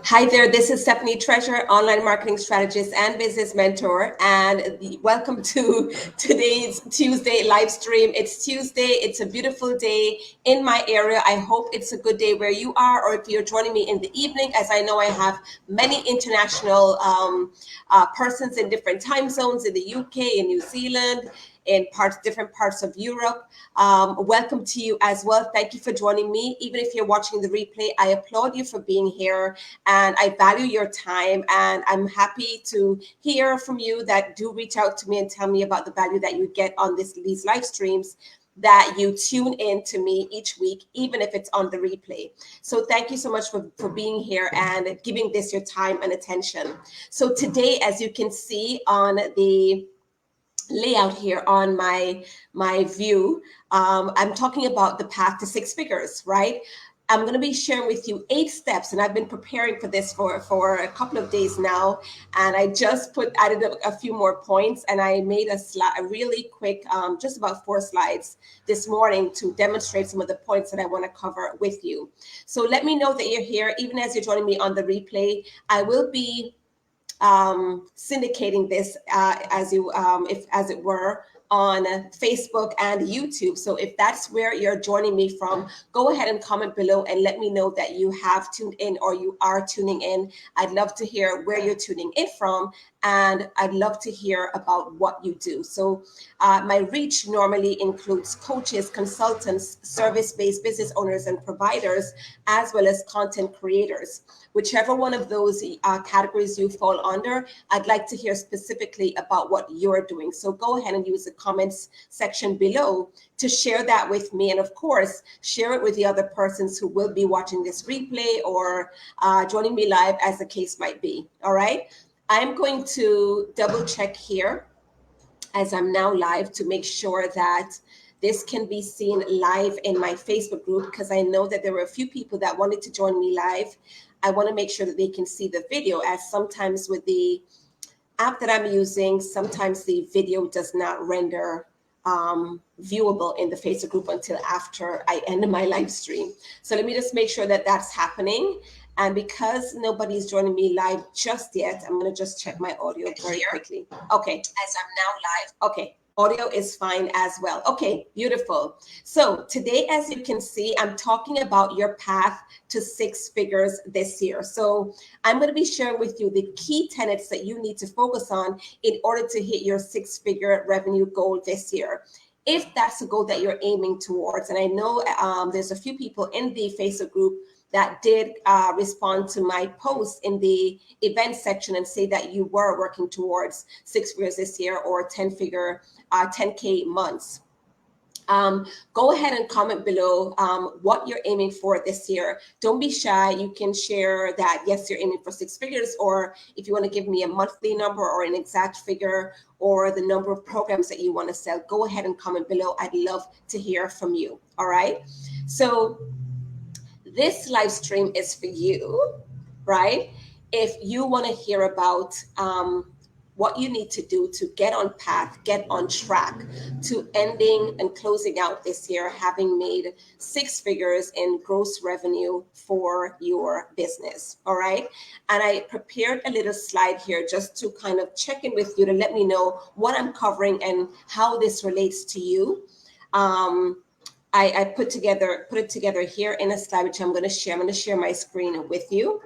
Hi there, this is Stephanie Treasure, online marketing strategist and business mentor, and welcome to today's Tuesday live stream. It's Tuesday, it's a beautiful day in my area. I hope it's a good day where you are, or if you're joining me in the evening, as I know I have many international persons in different time zones in the UK, in New Zealand, in different parts of Europe. Welcome to you as well. Thank you for joining me. Even if you're watching the replay, I applaud you for being here and I value your time. And I'm happy to hear from you that do reach out to me and tell me about the value that you get on these live streams, that you tune in to me each week, even if it's on the replay. So thank you so much for being here and giving this your time and attention. So today, as you can see on the layout here on my view, I'm talking about the path to six figures, right? I'm going to be sharing with you 8 steps, and I've been preparing for this for a couple of days now, and I just added a few more points, and I made a really quick, just about 4 slides this morning to demonstrate some of the points that I want to cover with you. So let me know that you're here, even as you're joining me on the replay. I will be syndicating this as it were on Facebook and YouTube. So if that's where you're joining me from, go ahead and comment below and let me know that you have tuned in or you are tuning in. I'd love to hear where you're tuning in from, and I'd love to hear about what you do. So my reach normally includes coaches, consultants, service-based business owners and providers, as well as content creators. Whichever one of those categories you fall under, I'd like to hear specifically about what you're doing. So go ahead and use the comments section below to share that with me. And of course, share it with the other persons who will be watching this replay or joining me live, as the case might be. All right. I'm going to double check here as I'm now live to make sure that this can be seen live in my Facebook group, because I know that there were a few people that wanted to join me live. I want to make sure that they can see the video, as sometimes with the app that I'm using, sometimes the video does not render viewable in the Facebook group until after I end my live stream. So let me just make sure that that's happening. And because nobody's joining me live just yet, I'm going to just check my audio very quickly. Okay, as I'm now live. Okay, audio is fine as well. Okay, beautiful. So today, as you can see, I'm talking about your path to 6 figures this year. So I'm going to be sharing with you the key tenets that you need to focus on in order to hit your 6-figure revenue goal this year, if that's the goal that you're aiming towards. And I know there's a few people in the Facebook group that did respond to my post in the event section and say that you were working towards 6 figures this year, or 10K months. Go ahead and comment below what you're aiming for this year. Don't be shy. You can share that, yes, you're aiming for 6 figures, or if you want to give me a monthly number or an exact figure or the number of programs that you want to sell, go ahead and comment below. I'd love to hear from you. All right. So this live stream is for you, right? If you want to hear about what you need to do to get on path, get on track to ending and closing out this year, having made 6 figures in gross revenue for your business. All right. And I prepared a little slide here just to kind of check in with you to let me know what I'm covering and how this relates to you. I put it together here in a slide, which I'm going to share. I'm going to share my screen with you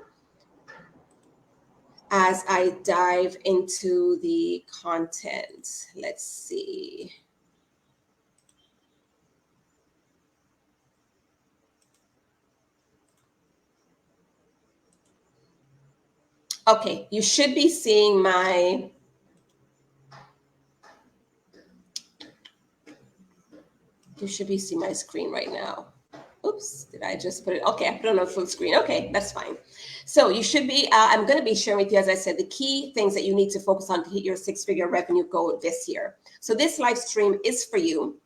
as I dive into the content. Let's see. Okay, you should be seeing my screen right now. Oops, did I just put it? Okay, I put it on full screen. Okay, that's fine. So you should be, I'm going to be sharing with you, as I said, the key things that you need to focus on to hit your 6-figure revenue goal this year. So this live stream is for you.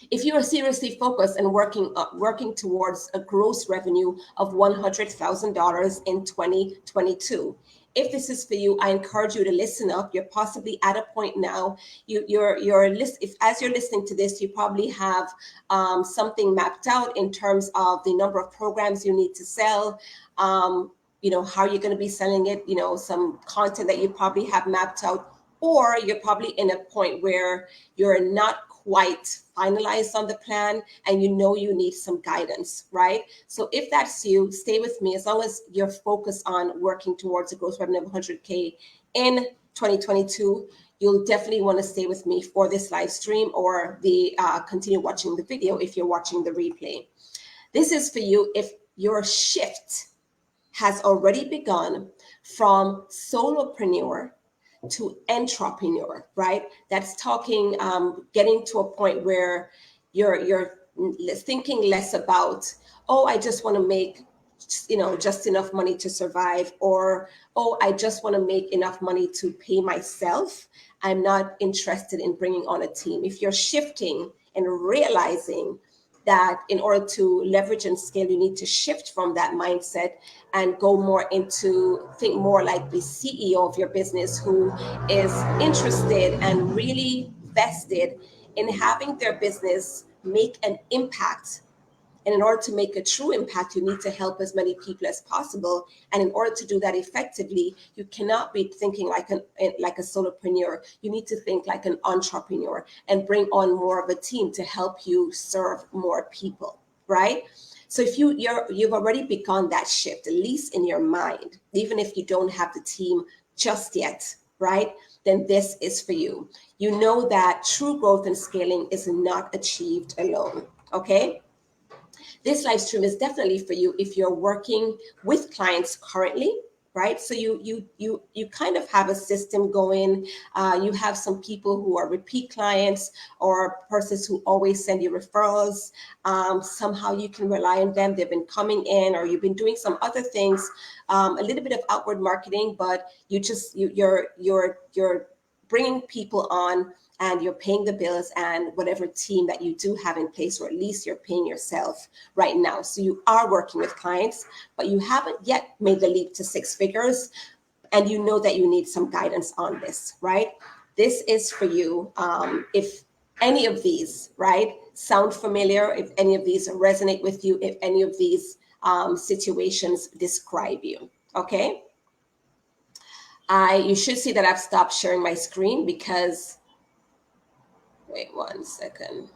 If you are seriously focused and working towards a gross revenue of $100,000 in 2022. If this is for you, I encourage you to listen up. You're possibly at a point now. As you're listening to this, you probably have something mapped out in terms of the number of programs you need to sell, how you're going to be selling it, some content that you probably have mapped out, or you're probably in a point where you're not quite finalized on the plan and you need some guidance, right? So if that's you, stay with me. As long as you're focused on working towards a gross revenue of 100K in 2022, you'll definitely want to stay with me for this live stream, or the continue watching the video if you're watching the replay. This is for you if your shift has already begun from solopreneur to entrepreneur, right? That's talking, getting to a point where you're thinking less about, oh, I just want to make, just enough money to survive, or, oh, I just want to make enough money to pay myself. I'm not interested in bringing on a team. If you're shifting and realizing that in order to leverage and scale, you need to shift from that mindset and go more into, think more like the CEO of your business, who is interested and really vested in having their business make an impact. And in order to make a true impact, you need to help as many people as possible. And in order to do that effectively, you cannot be thinking like a solopreneur. You need to think like an entrepreneur and bring on more of a team to help you serve more people, right? So if you've already begun that shift, at least in your mind, even if you don't have the team just yet, right? Then this is for you. You know that true growth and scaling is not achieved alone, okay? This live stream is definitely for you if you're working with clients currently, right? So you kind of have a system going. You have some people who are repeat clients or persons who always send you referrals. Somehow you can rely on them. They've been coming in, or you've been doing some other things, a little bit of outward marketing, but you're bringing people on, and you're paying the bills and whatever team that you do have in place, or at least you're paying yourself right now. So you are working with clients, but you haven't yet made the leap to six figures, and you know that you need some guidance on this, right? This is for you. If any of these, right, sound familiar, if any of these resonate with you, if any of these situations describe you, okay? You should see that I've stopped sharing my screen because, wait 1 second.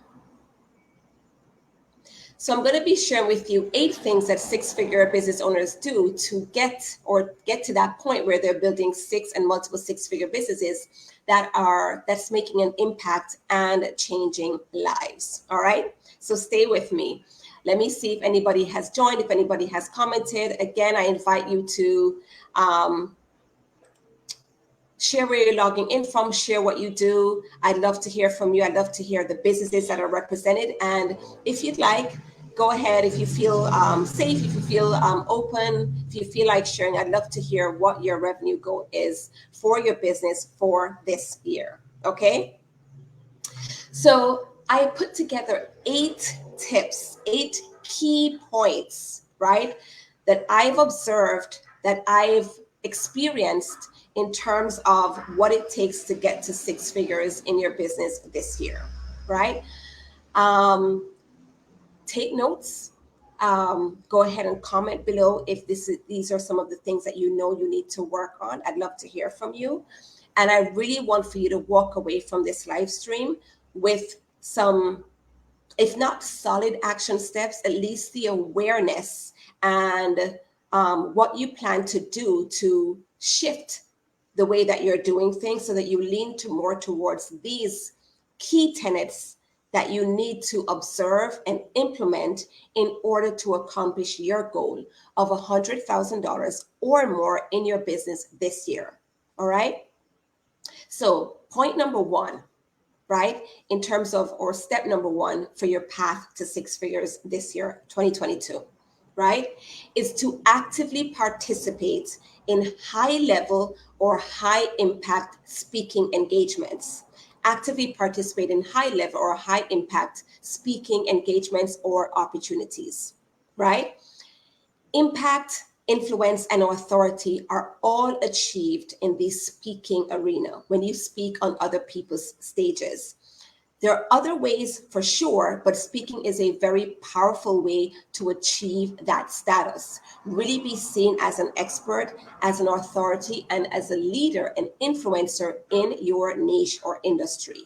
So I'm going to be sharing with you 8 things that six-figure business owners do to get to that point where they're building 6 and multiple six-figure businesses that's making an impact and changing lives. All right. So stay with me. Let me see if anybody has joined, if anybody has commented. Again, I invite you to share where you're logging in from, share what you do. I'd love to hear from you. I'd love to hear the businesses that are represented. And if you'd like, go ahead. If you feel safe, if you feel open, if you feel like sharing, I'd love to hear what your revenue goal is for your business for this year. Okay. So I put together 8 tips, 8 key points, right, that I've observed, that I've experienced in terms of what it takes to get to 6 figures in your business this year, right? Take notes. Go ahead and comment below if these are some of the things that you need to work on. I'd love to hear from you. And I really want for you to walk away from this live stream with some, if not solid action steps, at least the awareness and what you plan to do to shift the way that you're doing things, so that you lean more towards these key tenets that you need to observe and implement in order to accomplish your goal of $100,000 or more in your business this year. All right. So point number 1, right, in terms of, or step number 1 for your path to 6 figures this year, 2022, right, is to actively participate in high level or high impact speaking engagements. Actively participate in high level or high impact speaking engagements or opportunities, right? Impact, influence, and authority are all achieved in the speaking arena when you speak on other people's stages. There are other ways for sure, but speaking is a very powerful way to achieve that status. Really be seen as an expert, as an authority, and as a leader and influencer in your niche or industry.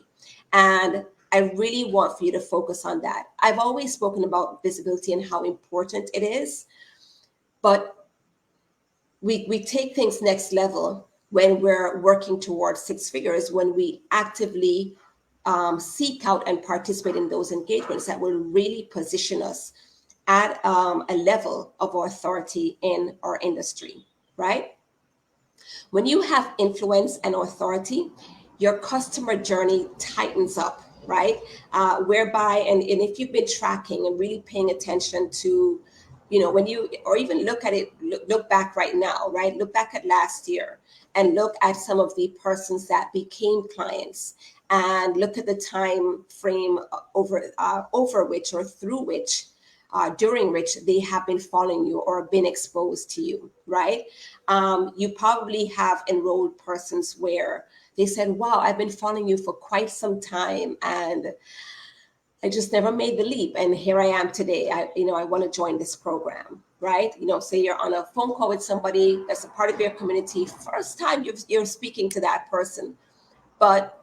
And I really want for you to focus on that. I've always spoken about visibility and how important it is, but we take things next level when we're working towards six figures, when we actively seek out and participate in those engagements that will really position us at a level of authority in our industry, right? When you have influence and authority, your customer journey tightens up, right? Whereby, and if you've been tracking and really paying attention to, when you, or even look at it, look back right now, right? Look back at last year and look at some of the persons that became clients and look at the time frame over which or through which during which they have been following you or been exposed to you, right? You probably have enrolled persons where they said, wow, I've been following you for quite some time and I just never made the leap. And here I am today. I want to join this program, right? Say you're on a phone call with somebody that's a part of your community. First time you're speaking to that person, but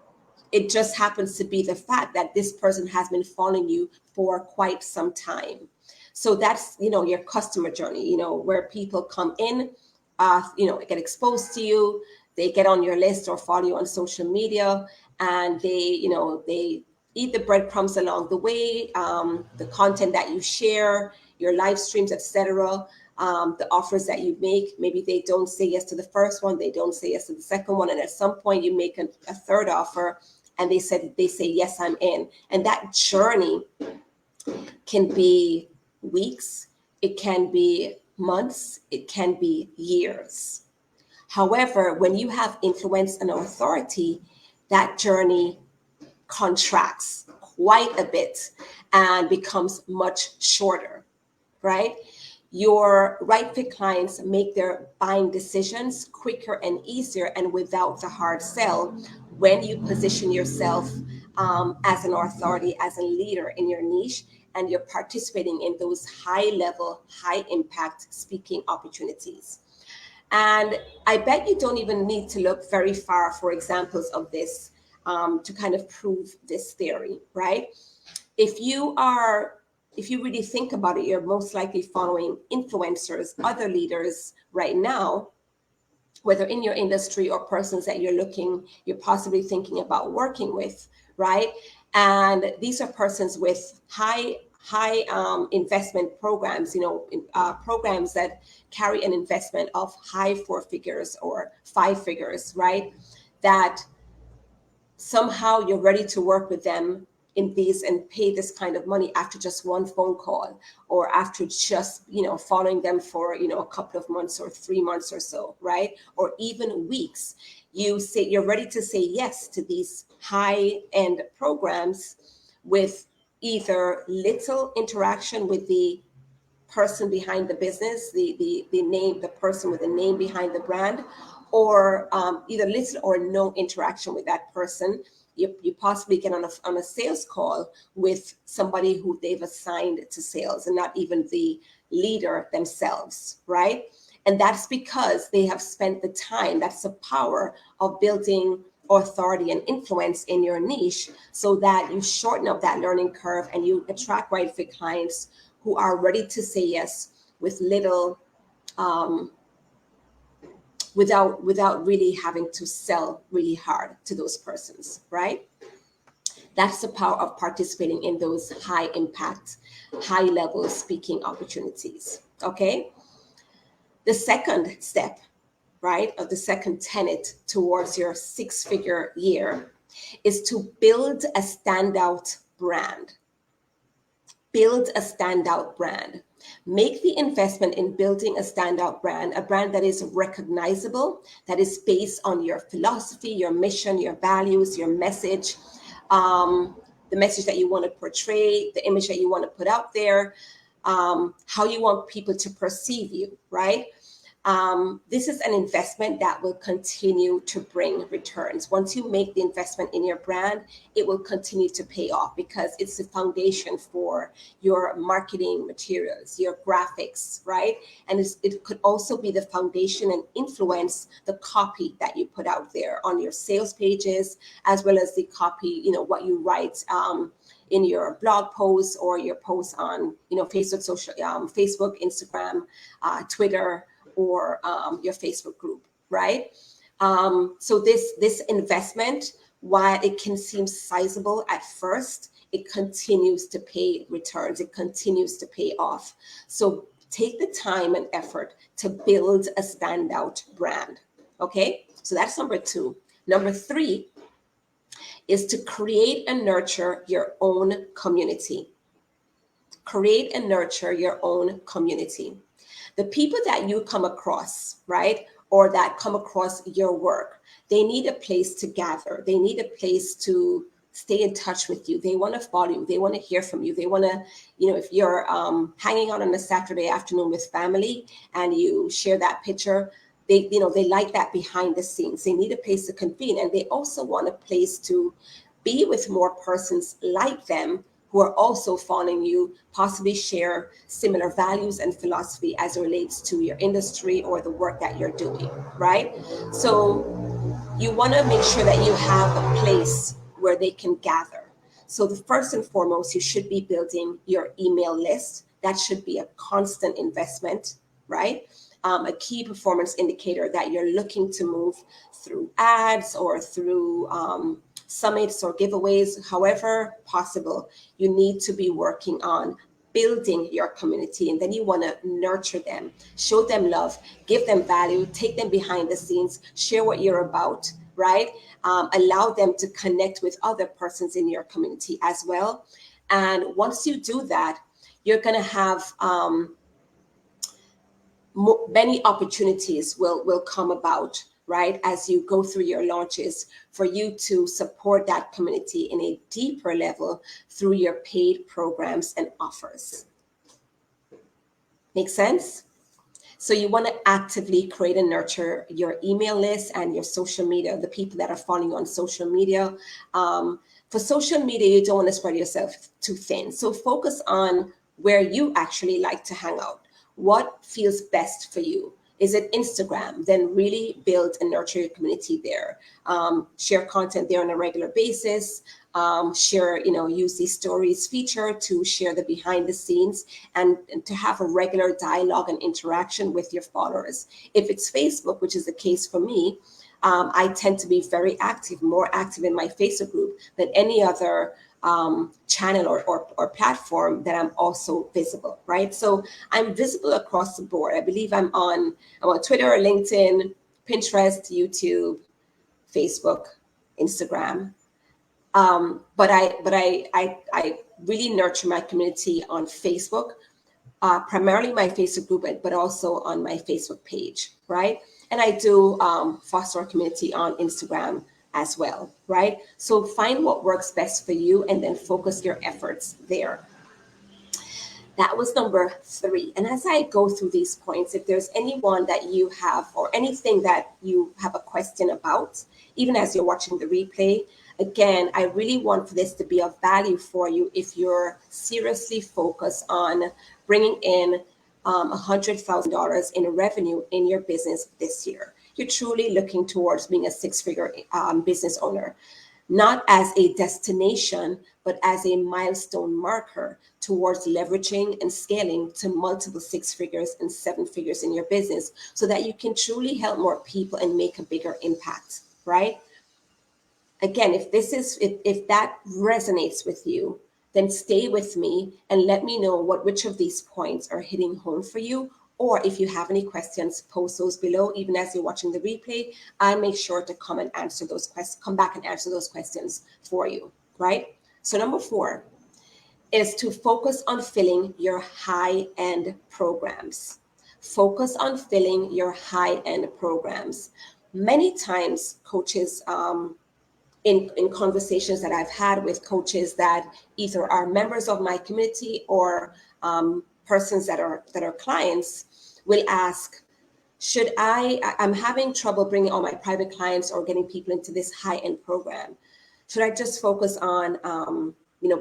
it just happens to be the fact that this person has been following you for quite some time. So that's, your customer journey, where people come in, get exposed to you, they get on your list or follow you on social media, and they eat the breadcrumbs along the way, the content that you share, your live streams, etc., the offers that you make. Maybe they don't say yes to the first one, they don't say yes to the second one, and at some point you make a third offer, and they say yes, I'm in. And that journey can be weeks, it can be months, it can be years. However, when you have influence and authority, that journey contracts quite a bit and becomes much shorter, right? Your right fit clients make their buying decisions quicker and easier and without the hard sell when you position yourself as an authority, as a leader in your niche, and you're participating in those high level, high impact speaking opportunities. And I bet you don't even need to look very far for examples of this to kind of prove this theory, right? If you really think about it, you're most likely following influencers, other leaders right now, whether in your industry or persons that you're possibly thinking about working with, right? And these are persons with high investment programs, programs that carry an investment of high four figures or five figures, right? That somehow you're ready to work with them in these and pay this kind of money after just one phone call or after just following them for a couple of months or 3 months or so, right? Or even weeks. You're ready to say yes to these high end programs with either little interaction with the person behind the business, the person with the name behind the brand, or either little or no interaction with that person. You possibly get on a sales call with somebody who they've assigned to sales and not even the leader themselves, right? And that's because they have spent the time. That's the power of building authority and influence in your niche, so that you shorten up that learning curve and you attract right fit clients who are ready to say yes with little without really having to sell really hard to those persons, right? That's the power of participating in those high impact, high level speaking opportunities. Okay. The second step, right, or the second tenet towards your 6-figure year is to build a standout brand. Build a standout brand. Make the investment in building a standout brand, a brand that is recognizable, that is based on your philosophy, your mission, your values, your message, the message that you want to portray, the image that you want to put out there, how you want people to perceive you, right? This is an investment that will continue to bring returns. Once you make the investment in your brand, it will continue to pay off because it's the foundation for your marketing materials, your graphics, right? And it could also be the foundation and influence the copy that you put out there on your sales pages, as well as the copy, what you write in your blog posts or your posts on, Facebook, Instagram, Twitter, or your Facebook group, right? So this investment, while it can seem sizable at first, it continues to pay returns. It continues to pay off. So take the time and effort to build a standout brand. Okay, so that's number 2. Number 3 is to create and nurture your own community. Create and nurture your own community. The people that you come across, right, or that come across your work, they need a place to gather. They need a place to stay in touch with you. They want to follow you. They want to hear from you. They want to, if you're hanging out on a Saturday afternoon with family and you share that picture, they like that behind the scenes. They need a place to convene, and they also want a place to be with more persons like them who are also following you, possibly share similar values and philosophy as it relates to your industry or the work that you're doing, right? So you want to make sure that you have a place where they can gather. So the first and foremost, you should be building your email list. That should be a constant investment, right? A key performance indicator that you're looking to move through ads or through summits or giveaways, however possible. You need to be working on building your community, and then you want to nurture them, show them love, give them value, take them behind the scenes, share what you're about, right? Allow them to connect with other persons in your community as well. And once you do that, you're going to have many opportunities will come about, right, as you go through your launches, for you to support that community in a deeper level through your paid programs and offers. Make sense? So you want to actively create and nurture your email list and your social media, the people that are following you on social media. For social media, you don't want to spread yourself too thin. So focus on where you actually like to hang out. What feels best for you? Is it Instagram? Then really build and nurture your community there. Share content there on a regular basis. Use the stories feature to share the behind the scenes and to have a regular dialogue and interaction with your followers. If it's Facebook, which is the case for me, I tend to be very active, more active in my Facebook group than any other channel or platform that I'm also visible, right? So I'm visible across the board. I believe I'm on Twitter, LinkedIn, Pinterest, YouTube, Facebook, Instagram. But I really nurture my community on Facebook, primarily my Facebook group, but also on my Facebook page, right? And I do foster a community on Instagram as well, right? So find what works best for you and then focus your efforts there. That was number 3. And as I go through these points, if there's anyone that you have or anything that you have a question about, even as you're watching the replay, again, I really want for this to be of value for you if you're seriously focused on bringing in $100,000 in revenue in your business this year. You're truly looking towards being a 6-figure business owner, not as a destination, but as a milestone marker towards leveraging and scaling to multiple 6 figures and 7 figures in your business so that you can truly help more people and make a bigger impact, right? Again, if that resonates with you, then stay with me and let me know which of these points are hitting home for you. Or if you have any questions, post those below. Even as you're watching the replay, I'll make sure to come back and answer those questions for you, right? So number 4 is to focus on filling your high-end programs. Focus on filling your high-end programs. Many times, coaches, in conversations that I've had with coaches that either are members of my community or persons that are clients, will ask, I'm having trouble bringing all my private clients or getting people into this high-end program. Should I just focus on,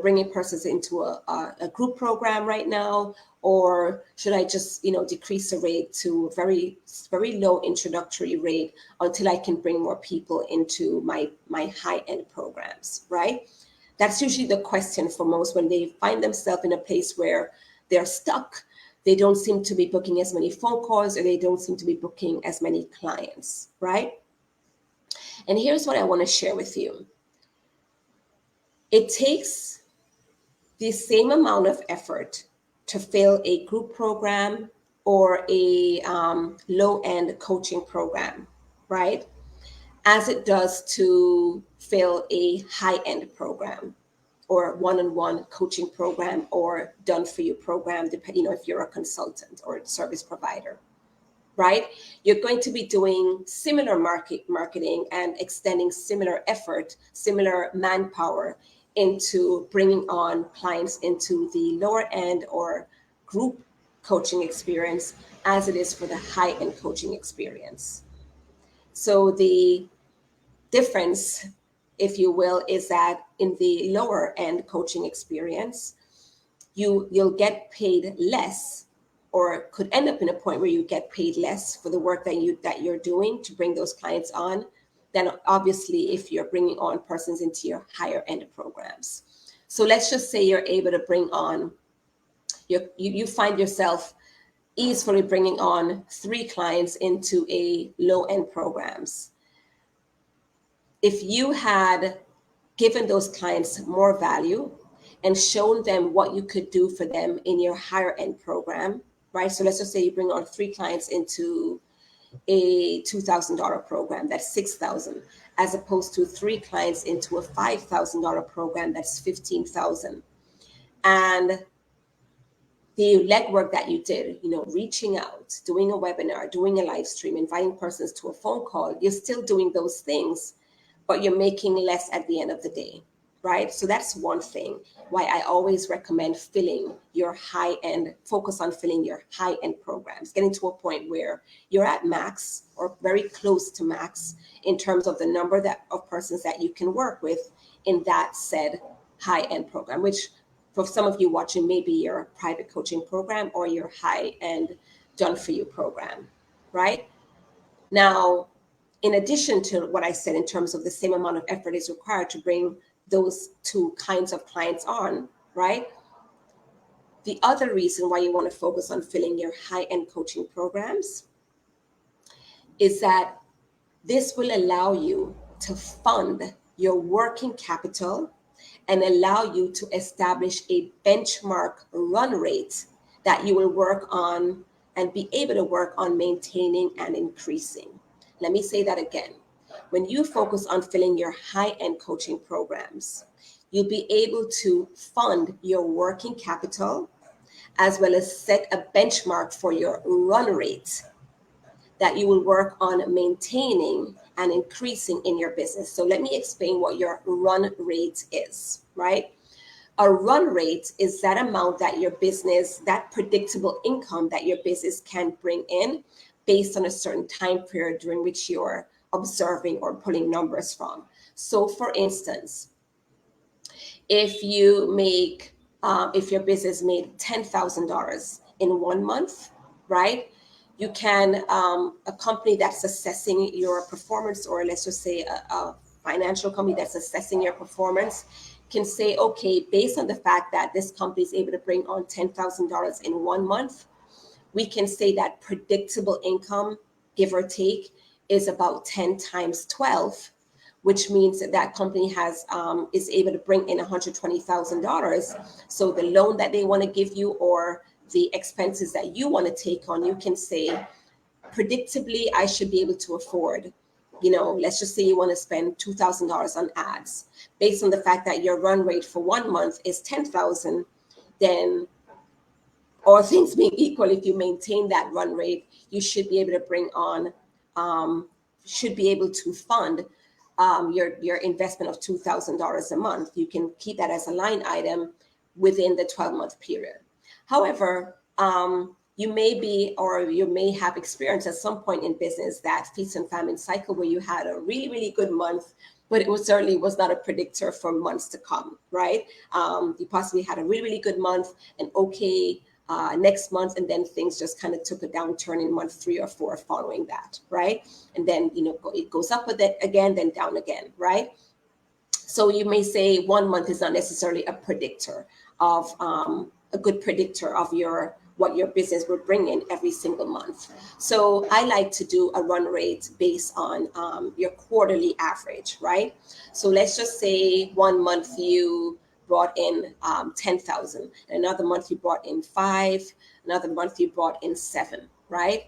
bringing persons into a group program right now? Or should I just, decrease the rate to a very, very low introductory rate until I can bring more people into my high-end programs, right? That's usually the question for most when they find themselves in a place where they're stuck. They don't seem to be booking as many phone calls, or they don't seem to be booking as many clients, right? And here's what I want to share with you. It takes the same amount of effort to fill a group program or a low-end coaching program, right, as it does to fill a high-end program or one-on-one coaching program or done-for-you program, if you're a consultant or a service provider, right? You're going to be doing similar marketing and extending similar effort, similar manpower into bringing on clients into the lower end or group coaching experience as it is for the high-end coaching experience. So the difference, if you will, is that in the lower end coaching experience, you'll get paid less, or could end up in a point where you get paid less for the work that you're doing to bring those clients on than obviously if you're bringing on persons into your higher end programs. So let's just say you're able to bring on, you find yourself easily bringing on 3 clients into a low end programs. If you had given those clients more value and shown them what you could do for them in your higher end program, right? So let's just say you bring on 3 clients into a $2,000 program, that's $6,000, as opposed to 3 clients into a $5,000 program, that's $15,000. And the legwork that you did, reaching out, doing a webinar, doing a live stream, inviting persons to a phone call, you're still doing those things, but you're making less at the end of the day, right? So that's one thing why I always recommend focus on filling your high-end programs, getting to a point where you're at max or very close to max in terms of the number of persons that you can work with in that said high-end program, which for some of you watching may be your private coaching program or your high-end done-for-you program, right? Now, in addition to what I said in terms of the same amount of effort is required to bring those 2 kinds of clients on, right? The other reason why you want to focus on filling your high-end coaching programs is that this will allow you to fund your working capital and allow you to establish a benchmark run rate that you will work on and be able to work on maintaining and increasing. Let me say that again. When you focus on filling your high-end coaching programs, you'll be able to fund your working capital as well as set a benchmark for your run rate that you will work on maintaining and increasing in your business. So let me explain what your run rate is, right? A run rate is that amount that your business, that predictable income that your business can bring in based on a certain time period during which you're observing or pulling numbers from. So for instance, if your business made $10,000 in 1 month, right? You can, a company that's assessing your performance, or let's just say a financial company that's assessing your performance, can say, okay, based on the fact that this company is able to bring on $10,000 in 1 month, we can say that predictable income, give or take, is about 10 times 12, which means that company is able to bring in $120,000. So the loan that they want to give you or the expenses that you want to take on, you can say, predictably, I should be able to afford, let's just say you want to spend $2,000 on ads. Based on the fact that your run rate for 1 month is 10,000, then all things being equal, if you maintain that run rate, you should be able to bring on, should be able to fund your investment of $2,000 a month. You can keep that as a line item within the 12-month period. However, you may be, or you may have experienced at some point in business that feast and famine cycle where you had a really, really good month, but it was certainly was not a predictor for months to come, right? You possibly had a really, really good month, and okay, next month, and then things just kind of took a downturn in month 3 or 4 following that, right? And then, it goes up with it again, then down again, right? So you may say 1 month is not necessarily a predictor of a good predictor of what your business will bring in every single month. So I like to do a run rate based on your quarterly average, right? So let's just say 1 month you brought in 10,000, another month you brought in 5, another month you brought in 7, right?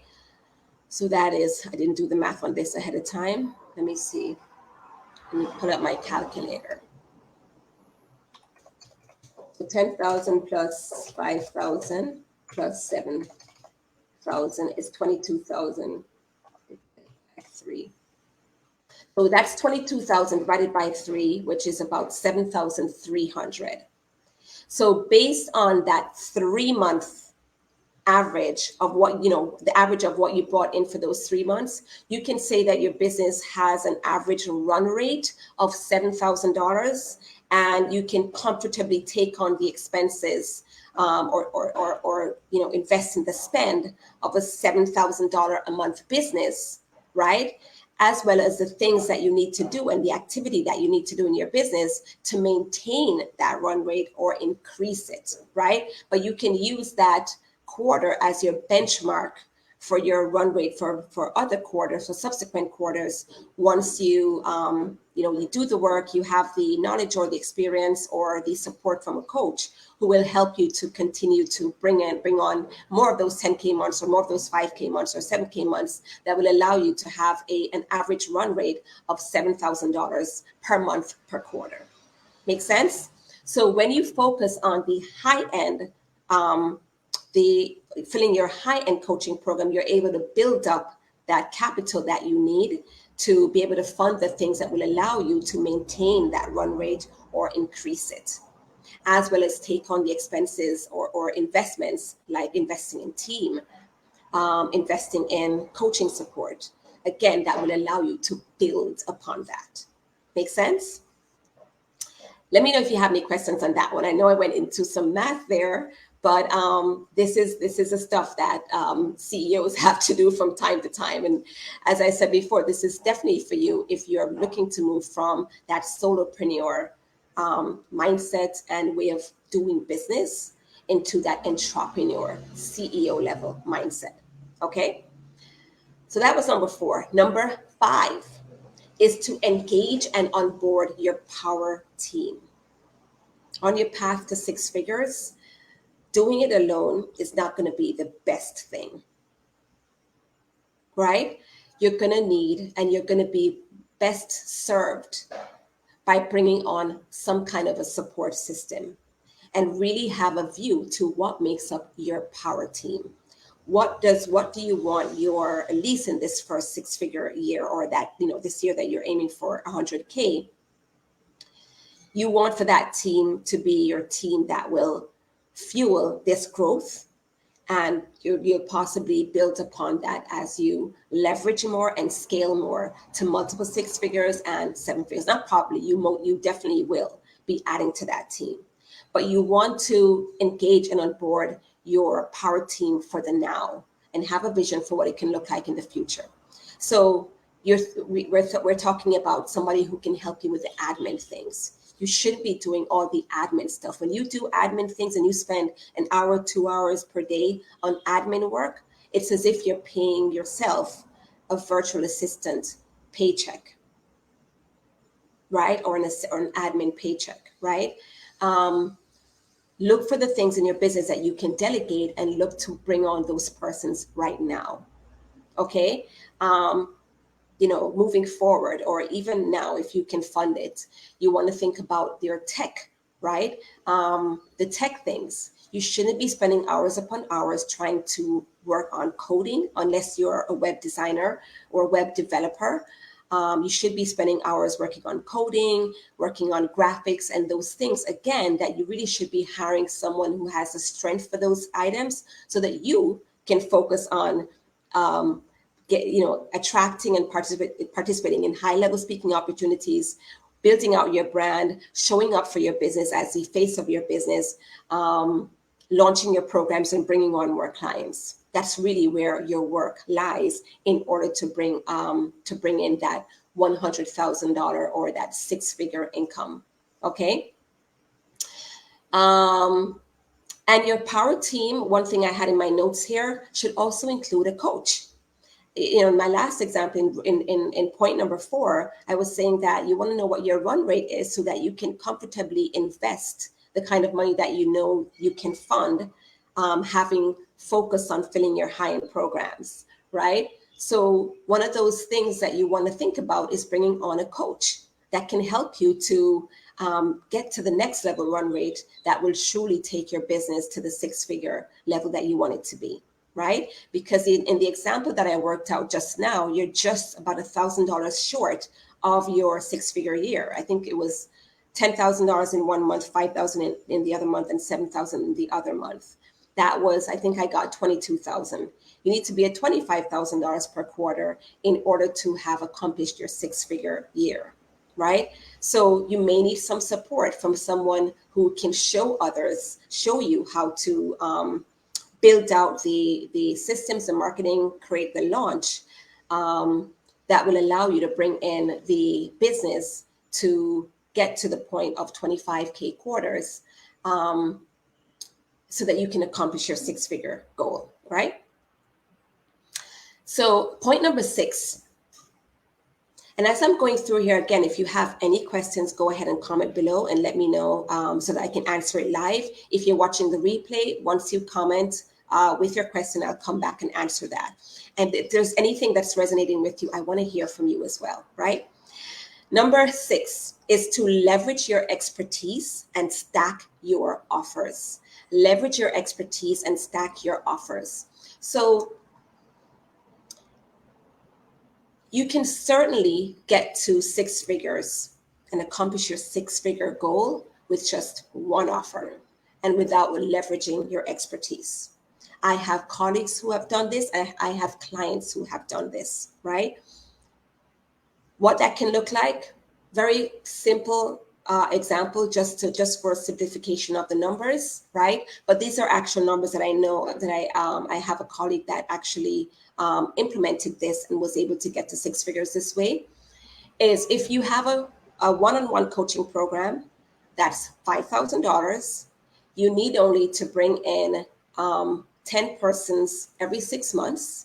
So that is, I didn't do the math on this ahead of time. Let me see. Let me pull up my calculator. So 10,000 plus 5,000 plus 7,000 is 22,000. 3. So that's 22,000 divided by 3, which is about 7,300. So based on that 3-month average of what, the average of what you brought in for those 3 months, you can say that your business has an average run rate of $7,000, and you can comfortably take on the expenses or invest in the spend of a $7,000 a month business, right? As well as the things that you need to do and the activity that you need to do in your business to maintain that run rate or increase it, right? But you can use that quarter as your benchmark for your run rate for other quarters or subsequent quarters. Once you you do the work, you have the knowledge or the experience or the support from a coach who will help you to continue to bring on more of those 10K months or more of those 5K months or 7K months that will allow you to have an average run rate of $7,000 per month per quarter. Make sense? So when you focus on the high end, filling your high-end coaching program, you're able to build up that capital that you need to be able to fund the things that will allow you to maintain that run rate or increase it, as well as take on the expenses or investments like investing in team, investing in coaching support. Again, that will allow you to build upon that. Make sense? Let me know if you have any questions on that one. I know I went into some math there, but this is the stuff that CEOs have to do from time to time. And as I said before, this is definitely for you if you're looking to move from that solopreneur mindset and way of doing business into that entrepreneur CEO level mindset. Okay, so that was number 4. Number 5 is to engage and onboard your power team. On your path to 6 figures, doing it alone is not going to be the best thing, right? You're going to need, and you're going to be best served by bringing on some kind of a support system and really have a view to what makes up your power team. What do you want your, at least in this first 6-figure year, or that, this year that you're aiming for 100K, you want for that team to be your team that will fuel this growth, and you'll possibly build upon that as you leverage more and scale more to multiple 6 figures and 7 figures. Not probably, you definitely will be adding to that team, but you want to engage and onboard your power team for the now and have a vision for what it can look like in the future. So we're talking about somebody who can help you with the admin things. You shouldn't be doing all the admin stuff. When you do admin things and you spend an hour, 2 hours per day on admin work, it's as if you're paying yourself a virtual assistant paycheck, right? Or an admin paycheck, right? Look for the things in your business that you can delegate and look to bring on those persons right now, okay? Moving forward, or even now, if you can fund it, you want to think about your tech, right? The tech things. You shouldn't be spending hours upon hours trying to work on coding unless you're a web designer or a web developer. You should be spending hours working on coding, working on graphics, and those things, again, that you really should be hiring someone who has a strength for those items so that you can focus on attracting and participating in high-level speaking opportunities, building out your brand, showing up for your business as the face of your business, launching your programs and bringing on more clients. That's really where your work lies in order to bring in that $100,000 or that six-figure income. Okay. And your power team, one thing I had in my notes here, should also include a coach. In my last example, in point number 4, I was saying that you want to know what your run rate is so that you can comfortably invest the kind of money that you know you can fund, having focus on filling your high-end programs, right? So one of those things that you want to think about is bringing on a coach that can help you to get to the next level run rate that will surely take your business to the six-figure level that you want it to be, right? Because in the example that I worked out just now, you're just about $1,000 short of your six-figure year. I think it was $10,000 in one month, $5,000 in the other month, and $7,000 in the other month. That was, I think I got $22,000. You need to be at $25,000 per quarter in order to have accomplished your six-figure year, right? So you may need some support from someone who can show you how to build out the systems, the marketing, create the launch that will allow you to bring in the business to get to the point of 25K quarters, so that you can accomplish your six-figure goal, right? So point number 6. And as I'm going through here, again, if you have any questions, go ahead and comment below and let me know so that I can answer it live. If you're watching the replay, once you comment with your question, I'll come back and answer that. And if there's anything that's resonating with you, I want to hear from you as well, right? Number 6 is to leverage your expertise and stack your offers. Leverage your expertise and stack your offers. So you can certainly get to 6 figures and accomplish your 6-figure goal with just one offer and without leveraging your expertise. I have colleagues who have done this. I have clients who have done this, right? What that can look like, very simple example, just for simplification of the numbers, right? But these are actual numbers that I know that I have a colleague that actually implemented this and was able to get to 6 figures this way. Is if you have a one-on-one coaching program, that's $5,000. You need only to bring in 10 persons every 6 months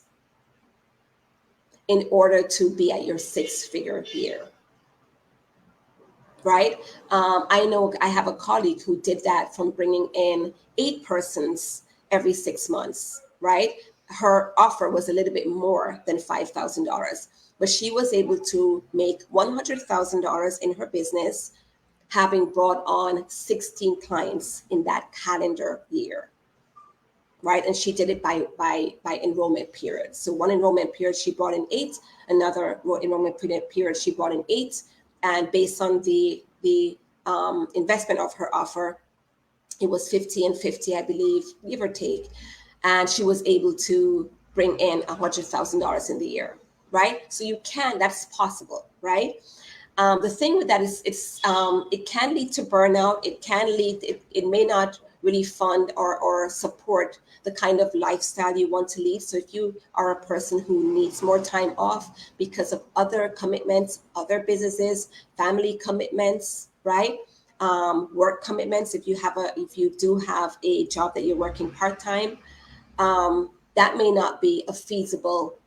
in order to be at your 6-figure year. Right? I know I have a colleague who did that from bringing in 8 persons every 6 months, right? Her offer was a little bit more than $5,000, but she was able to make $100,000 in her business, having brought on 16 clients in that calendar year, right? And she did it by enrollment period. So one enrollment period, she brought in 8, another enrollment period, she brought in 8, and based on the investment of her offer, it was 50 and 50, I believe, give or take. And she was able to bring in $100,000 in the year, right? So that's possible, right? The thing with that is it can lead to burnout. It may not really fund or support the kind of lifestyle you want to lead. So if you are a person who needs more time off because of other commitments, other businesses, family commitments, right? Work commitments. If you do have a job that you're working part-time, that may not be a feasible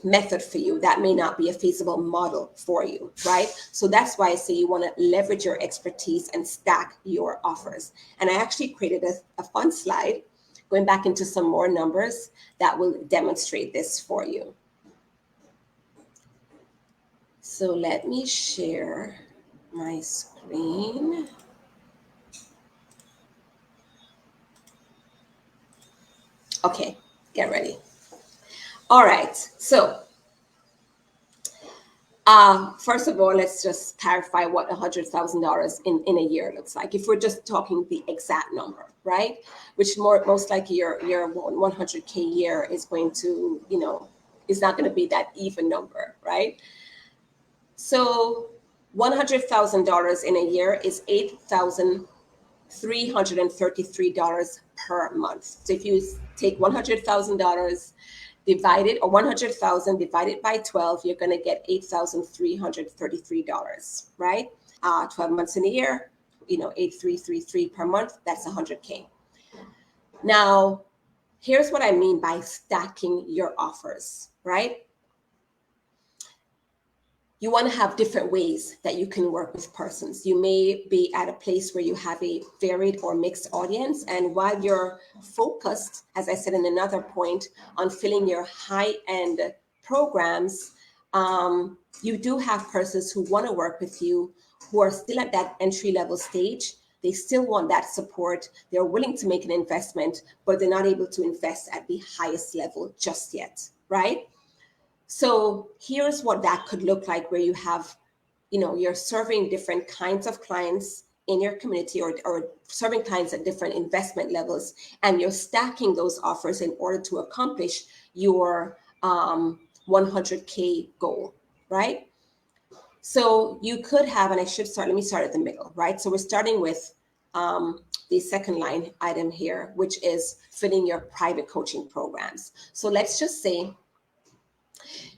method for you. That may not be a feasible model for you, right? So that's why I say you want to leverage your expertise and stack your offers. And I actually created a fun slide, going back into some more numbers that will demonstrate this for you. So let me share my screen. Okay, get ready. All right, so First of all, let's just clarify what $100,000 in a year looks like. If we're just talking the exact number, right? Which most likely your 100K year is going to, is not going to be that even number, right? So $100,000 in a year is $8,333 per month. So if you take $100,000 divided, or 100,000 divided by 12, you're going to get $8,333, right? 12 months in a year, 8,333 per month, that's 100K. Now, here's what I mean by stacking your offers, right? You want to have different ways that you can work with persons. You may be at a place where you have a varied or mixed audience. And while you're focused, as I said in another point, on filling your high-end programs, you do have persons who want to work with you, who are still at that entry-level stage. They still want that support. They're willing to make an investment, but they're not able to invest at the highest level just yet, right? So here's what that could look like, where you have, you're serving different kinds of clients in your community, or serving clients at different investment levels, and you're stacking those offers in order to accomplish your 100K goal, right? So you could have, and let me start at the middle, right? So we're starting with the second line item here, which is filling your private coaching programs. So let's just say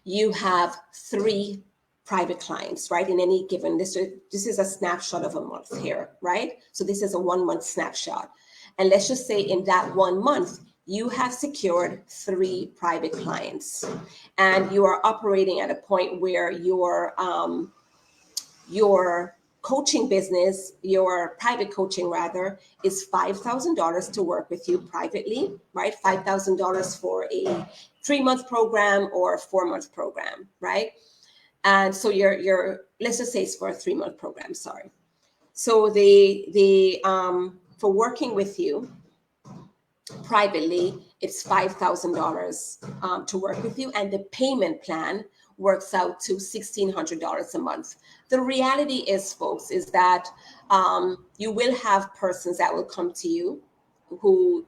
you have 3 private clients, right? In any given, this is a snapshot of a month here, right? So this is a 1-month snapshot. And let's just say in that 1 month, you have secured 3 private clients, and you are operating at a point where your coaching business, your private coaching rather, is $5,000 to work with you privately, right? $5,000 for a 3-month program or a 4-month program, right? And so let's just say it's for a 3-month program, sorry. So for working with you privately, it's $5,000 to work with you, and the payment plan works out to $1,600 a month. The reality is, folks, is that you will have persons that will come to you who,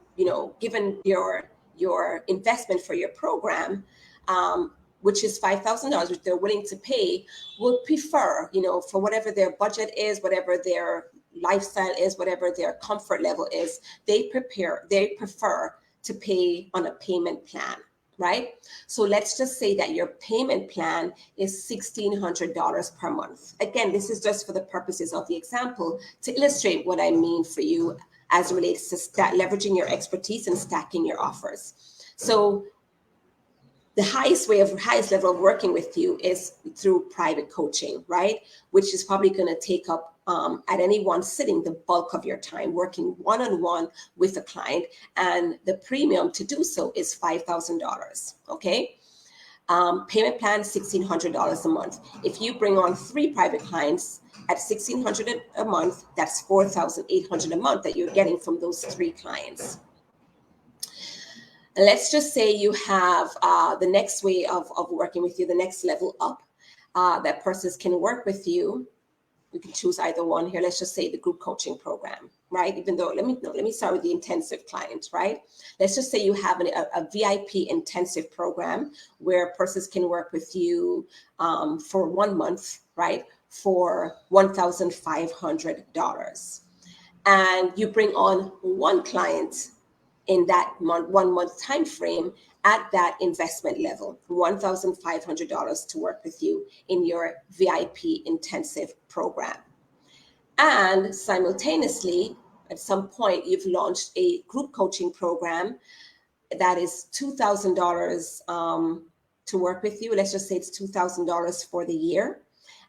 given your investment for your program, which is $5,000, which they're willing to pay, would prefer, for whatever their budget is, whatever their lifestyle is, whatever their comfort level is, they prefer to pay on a payment plan, right? So let's just say that your payment plan is $1,600 per month. Again, this is just for the purposes of the example to illustrate what I mean for you as it relates to leveraging your expertise and stacking your offers. So the highest level of working with you is through private coaching, right? Which is probably going to take up at any one sitting the bulk of your time, working one-on-one with a client, and the premium to do so is $5,000. Okay, payment plan $1,600 a month. If you bring on 3 private clients at $1,600 a month, that's $4,800 a month that you're getting from those 3 clients. And let's just say you have the next way of working with you, the next level up, that persons can work with you. You can choose either one here. Let's just say the group coaching program, right? Even though, let me start with the intensive client, right? Let's just say you have a VIP intensive program where persons can work with you for 1 month, right? For $1,500. And you bring on 1 client in that 1 month time frame at that investment level, $1,500 to work with you in your VIP intensive program. And simultaneously, at some point, you've launched a group coaching program that is $2,000 to work with you. Let's just say it's $2,000 for the year.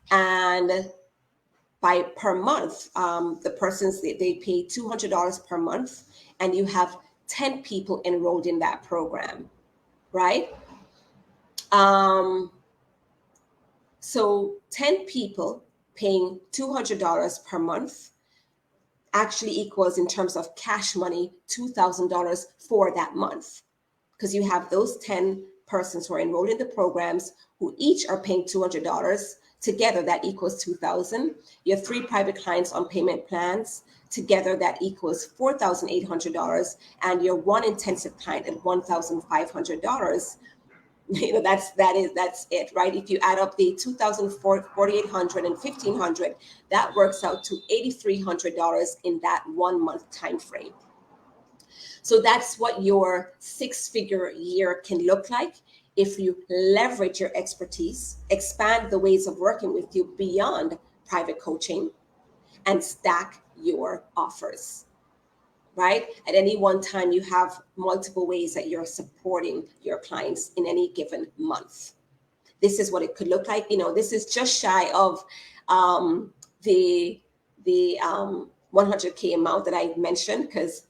And per month, the persons, they pay $200 per month, and you have 10 people enrolled in that program, right? So 10 people paying $200 per month actually equals, in terms of cash money, $2,000 for that month, because you have those 10 persons who are enrolled in the programs who each are paying $200. Together, that equals $2,000. Your 3 private clients on payment plans, together that equals $4,800, and your 1 intensive client at $1,500. That's it, right? If you add up the 4,800 and 1,500, that works out to $8,300 in that 1 month time frame. So that's what your 6-figure year can look like if you leverage your expertise, expand the ways of working with you beyond private coaching, and stack your offers, right? At any one time, you have multiple ways that you're supporting your clients in any given month. This is what it could look like. This is just shy of the 100K amount that I mentioned, because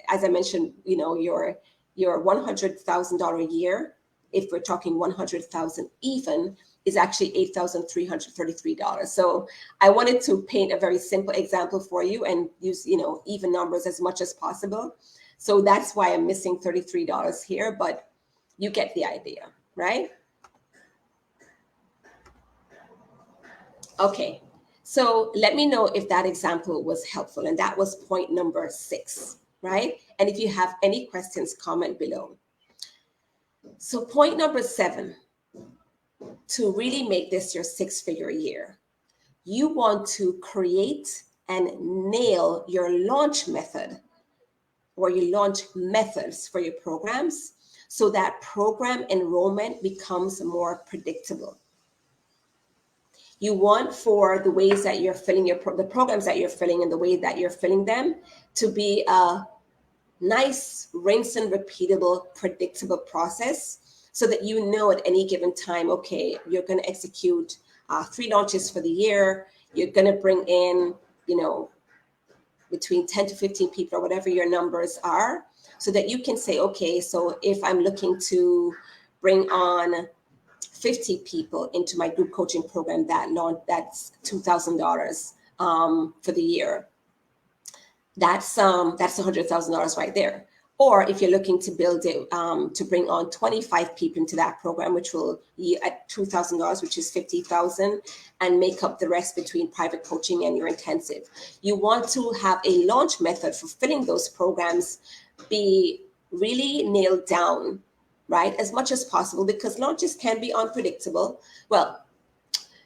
as I mentioned, your $100,000 a year, if we're talking 100,000 even, is actually $8,333. So I wanted to paint a very simple example for you and use, even numbers as much as possible. So that's why I'm missing $33 here, but you get the idea, right? Okay, so let me know if that example was helpful. And that was point number 6, right? And if you have any questions, comment below. So point number 7, to really make this your 6-figure year, you want to create and nail your launch method or your launch methods for your programs so that program enrollment becomes more predictable. You want for the ways that you're filling the programs that you're filling and the way that you're filling them to be a nice, rinse and repeatable, predictable process, so that at any given time, okay, you're going to execute 3 launches for the year. You're going to bring in, between 10 to 15 people or whatever your numbers are, so that you can say, okay, so if I'm looking to bring on 50 people into my group coaching program, that's $2,000 for the year. That's $100,000 right there. Or if you're looking to build it, to bring on 25 people into that program, which will be at $2,000, which is $50,000, and make up the rest between private coaching and your intensive. You want to have a launch method for filling those programs be really nailed down, right, as much as possible, because launches can be unpredictable. Well,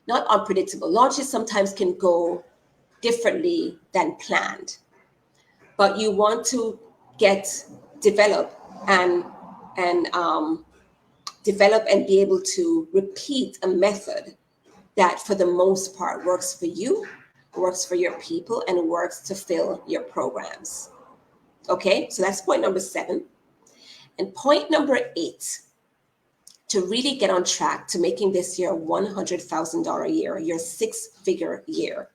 not unpredictable. Launches sometimes can go differently than planned, but you want to develop and be able to repeat a method that for the most part works for you, works for your people, and works to fill your programs. Okay, so that's point number 7. And point number 8, to really get on track to making this year $100,000 a year, your 6-figure year,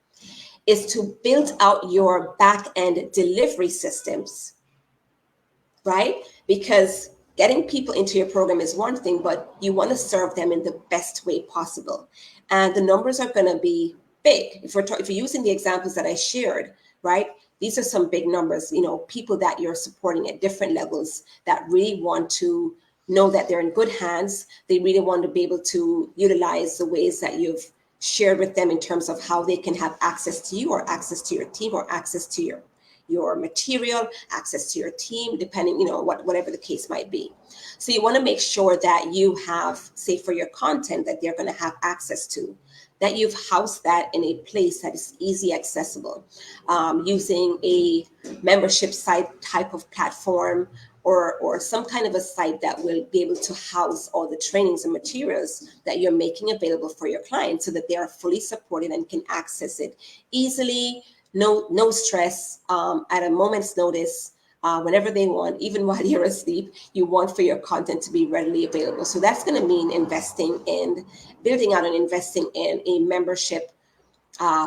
is to build out your back-end delivery systems, right? Because getting people into your program is one thing, but you want to serve them in the best way possible. And the numbers are going to be big. If you're using the examples that I shared, right? These are some big numbers, people that you're supporting at different levels that really want to know that they're in good hands. They really want to be able to utilize the ways that you've shared with them in terms of how they can have access to you, or access to your team, or access to your material, access to your team, depending, whatever the case might be. So you want to make sure that you have, say for your content that they're going to have access to, that you've housed that in a place that is easy accessible, using a membership site type of platform, or some kind of a site that will be able to house all the trainings and materials that you're making available for your clients, so that they are fully supported and can access it easily, no stress, at a moment's notice, whenever they want, even while you're asleep. You want for your content to be readily available. So that's going to mean building out and investing in a membership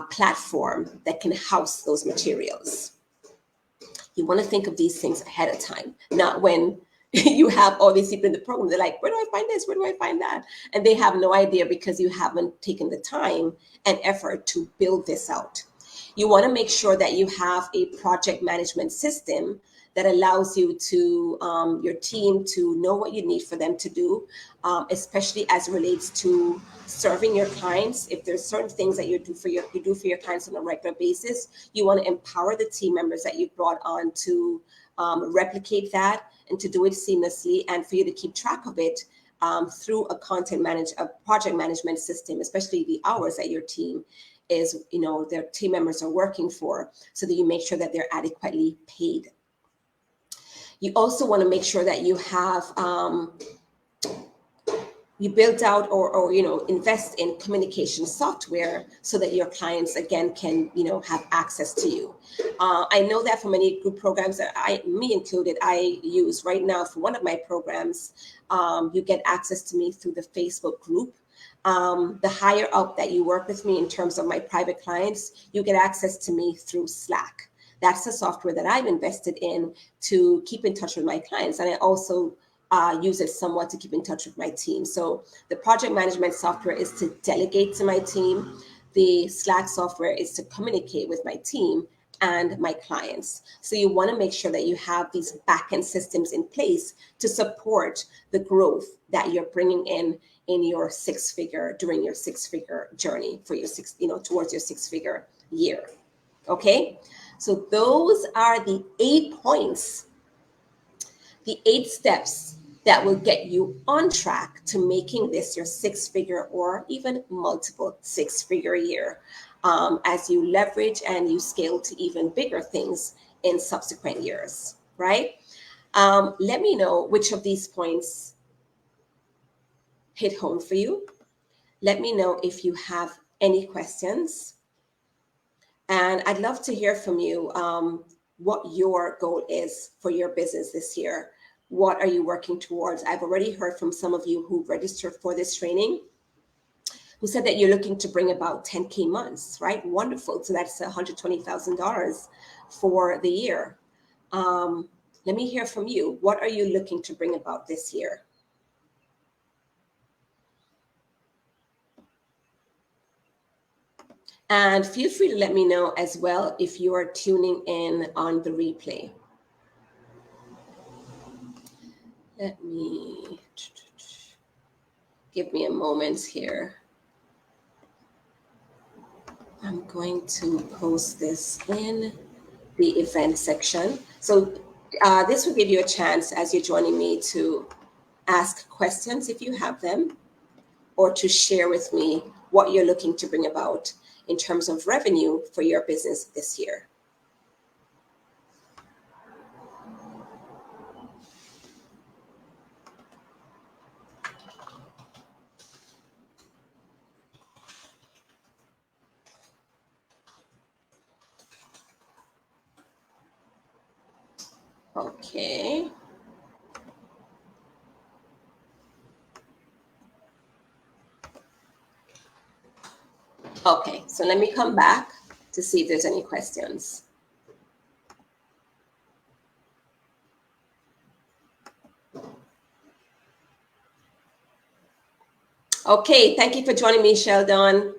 platform that can house those materials. You want to think of these things ahead of time, not when you have all these people in the program. They're like, where do I find this? Where do I find that? And they have no idea, because you haven't taken the time and effort to build this out. You want to make sure that you have a project management system that allows you to your team to know what you need for them to do, especially as it relates to serving your clients. If there's certain things that you do for your clients on a regular basis, you want to empower the team members that you've brought on to replicate that and to do it seamlessly, and for you to keep track of it through a project management system, especially the hours that your team is, their team members are working for, so that you make sure that they're adequately paid. You also want to make sure that you have you build out or invest in communication software so that your clients again can have access to you. I know that for many group programs that me included, I use right now for one of my programs, you get access to me through the Facebook group. The higher up that you work with me in terms of my private clients, you get access to me through Slack. That's the software that I've invested in to keep in touch with my clients. And I also use it somewhat to keep in touch with my team. So the project management software is to delegate to my team. The Slack software is to communicate with my team and my clients. So you want to make sure that you have these back-end systems in place to support the growth that you're bringing in your during your six-figure journey for your towards your six-figure year. Okay, so those are the 8 points, the 8 steps that will get you on track to making this your six-figure or even multiple six-figure year, as you leverage and you scale to even bigger things in subsequent years, right? Let me know which of these points hit home for you. Let me know if you have any questions. And I'd love to hear from you what your goal is for your business this year. What are you working towards? I've already heard from some of you who registered for this training, who said that you're looking to bring about 10K months, right? Wonderful. So that's $120,000 for the year. Let me hear from you. What are you looking to bring about this year? And feel free to let me know as well if you are tuning in on the replay. Give me a moment here. I'm going to post this in the event section. So this will give you a chance as you're joining me to ask questions if you have them, or to share with me what you're looking to bring about in terms of revenue for your business this year. Okay. Okay, so let me come back to see if there's any questions. Okay, thank you for joining me, Sheldon.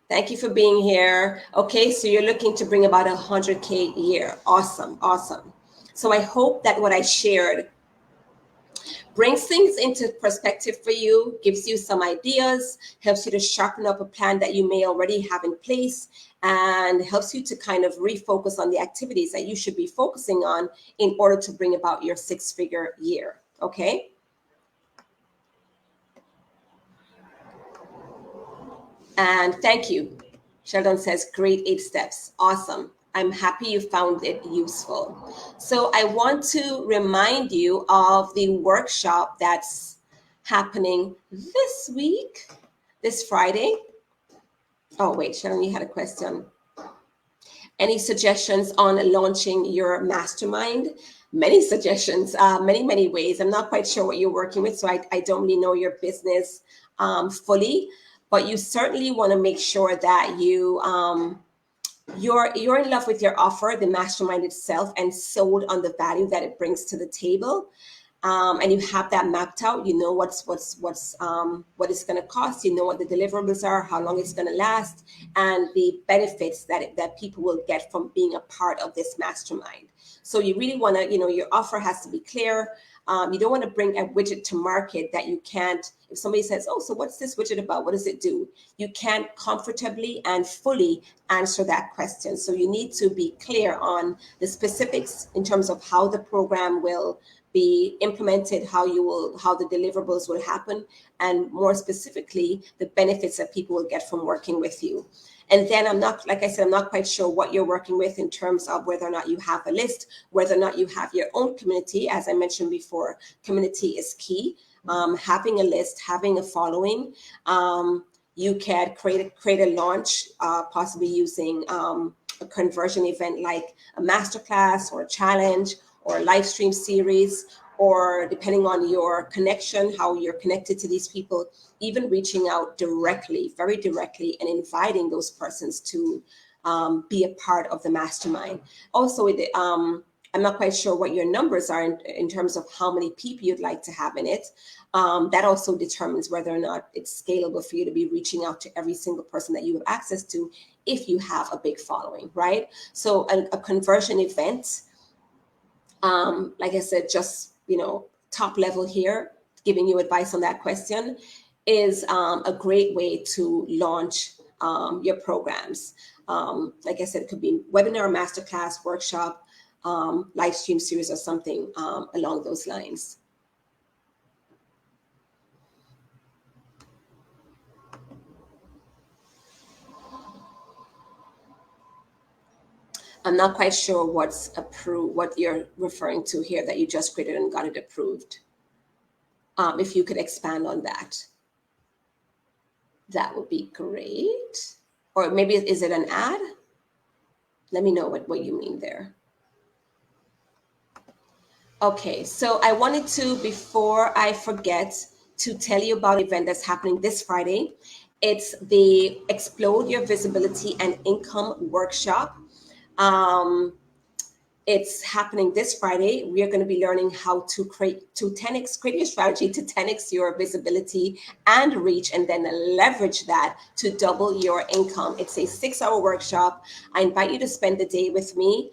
Thank you for being here. Okay, so you're looking to bring about 100K a year. Awesome, awesome. So I hope that what I shared brings things into perspective for you, gives you some ideas, helps you to sharpen up a plan that you may already have in place, and helps you to kind of refocus on the activities that you should be focusing on in order to bring about your six-figure year, okay? And thank you. Sheldon says, great 8 steps. Awesome. I'm happy you found it useful. So I want to remind you of the workshop that's happening this week, this Friday. Oh, wait, Sheldon, you had a question. Any suggestions on launching your mastermind? Many suggestions, many ways. I'm not quite sure what you're working with, so I don't really know your business fully, but you certainly want to make sure that you're in love with your offer, the mastermind itself, and sold on the value that it brings to the table. and you have that mapped out, you know what it's going to cost, you know what the deliverables are, how long it's going to last, and the benefits that people will get from being a part of this mastermind. So you really want to, your offer has to be clear. You don't want to bring a widget to market that you can't. If somebody says, oh, so what's this widget about? What does it do? You can't comfortably and fully answer that question. So you need to be clear on the specifics in terms of how the program will be implemented, how the deliverables will happen, and more specifically, the benefits that people will get from working with you. And then I'm not quite sure what you're working with in terms of whether or not you have a list, whether or not you have your own community. As I mentioned before, community is key. Having a list, having a following. You can create a launch, possibly using a conversion event like a masterclass or a challenge or a live stream series, or depending on your connection, how you're connected to these people, even reaching out directly, very directly, and inviting those persons to be a part of the mastermind. Also, I'm not quite sure what your numbers are in terms of how many people you'd like to have in it. That also determines whether or not it's scalable for you to be reaching out to every single person that you have access to if you have a big following, right? So a conversion event, like I said, just, top level here, giving you advice on that question, is a great way to launch your programs. Like I said, it could be webinar, masterclass, workshop, live stream series, or something along those lines. I'm not quite sure what's approved, what you're referring to here that you just created and got it approved. If you could expand on that, that would be great. Or maybe, is it an ad? Let me know what you mean there. Okay, so I wanted to, before I forget, to tell you about an event that's happening this Friday. It's the Explode Your Visibility and Income Workshop. It's happening this Friday. We are going to be learning how to create your strategy to 10x your visibility and reach, and then leverage that to double your income. It's a 6-hour workshop. I invite you to spend the day with me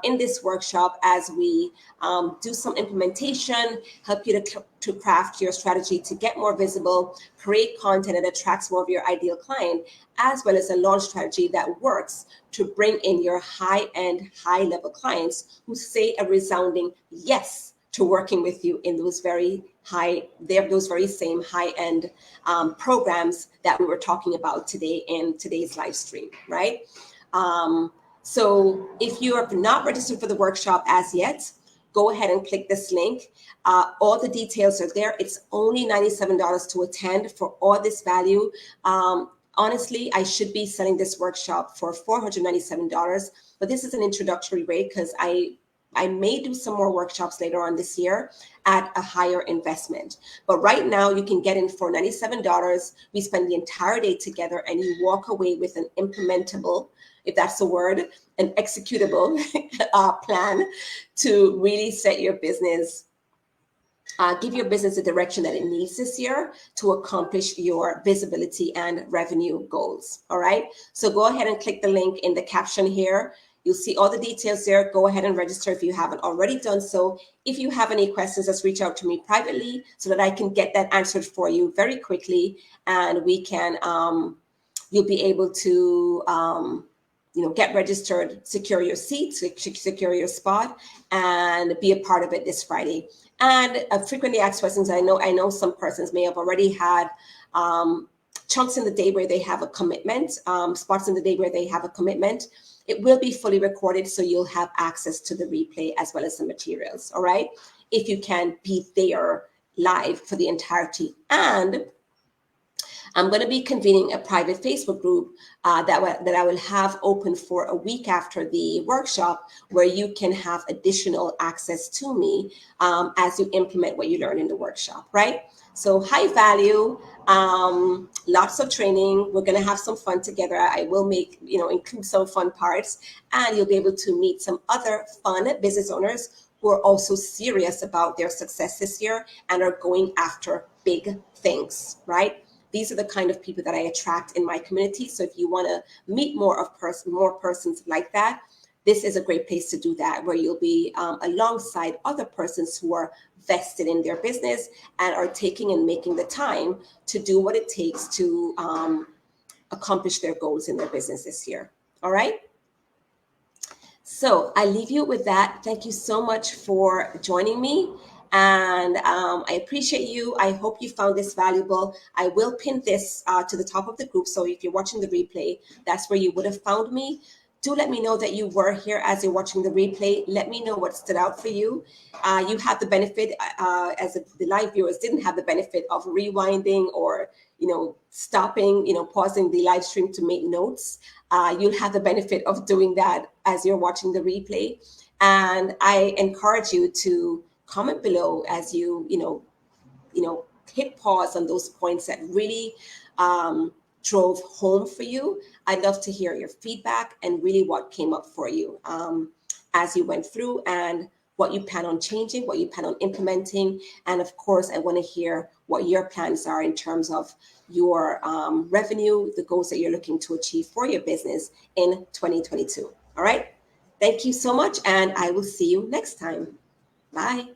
in this workshop as we do some implementation, help you to craft your strategy to get more visible, create content that attracts more of your ideal client, as well as a launch strategy that works to bring in your high-end, high-level clients who say a resounding yes to working with you in those very same high-end programs that we were talking about today in today's live stream, right? So if you have not registered for the workshop as yet, go ahead and click this link. All the details are there. It's only $97 to attend for all this value. Honestly, I should be selling this workshop for $497, but this is an introductory rate because I may do some more workshops later on this year at a higher investment. But right now you can get in for $97. We spend the entire day together and you walk away with an implementable, if that's a word, an executable plan to really set your business, give your business the direction that it needs this year to accomplish your visibility and revenue goals. All right. So go ahead and click the link in the caption here. You'll see all the details there. Go ahead and register if you haven't already done so. If you have any questions, just reach out to me privately so that I can get that answered for you very quickly. And we can, you'll be able to, get registered, secure your seat, secure your spot, and be a part of it this Friday. And frequently asked questions. I know some persons may have already had chunks in the day where they have a commitment, spots in the day where they have a commitment. It will be fully recorded, so you'll have access to the replay as well as the materials. All right, if you can be there live for the entirety. And I'm going to be convening a private Facebook group that I will have open for a week after the workshop, where you can have additional access to me as you implement what you learn in the workshop, right? So high value, lots of training. We're going to have some fun together. I will include some fun parts, and you'll be able to meet some other fun business owners who are also serious about their success this year and are going after big things, right? These are the kind of people that I attract in my community. So if you want to meet more persons like that, this is a great place to do that, where you'll be alongside other persons who are vested in their business and are taking and making the time to do what it takes to accomplish their goals in their business this year. All right. So I leave you with that. Thank you so much for joining me. And I appreciate you. I hope you found this valuable. I will pin this to the top of the group. So if you're watching the replay, that's where you would have found me. Do let me know that you were here as you're watching the replay. Let me know what stood out for you. You have the benefit, the live viewers didn't have the benefit of rewinding or, stopping, pausing the live stream to make notes. You'll have the benefit of doing that as you're watching the replay. And I encourage you to comment below as you hit pause on those points that really drove home for you. I'd love to hear your feedback and really what came up for you as you went through, and what you plan on changing, what you plan on implementing. And of course, I want to hear what your plans are in terms of your revenue, the goals that you're looking to achieve for your business in 2022. All right. Thank you so much. And I will see you next time. Bye.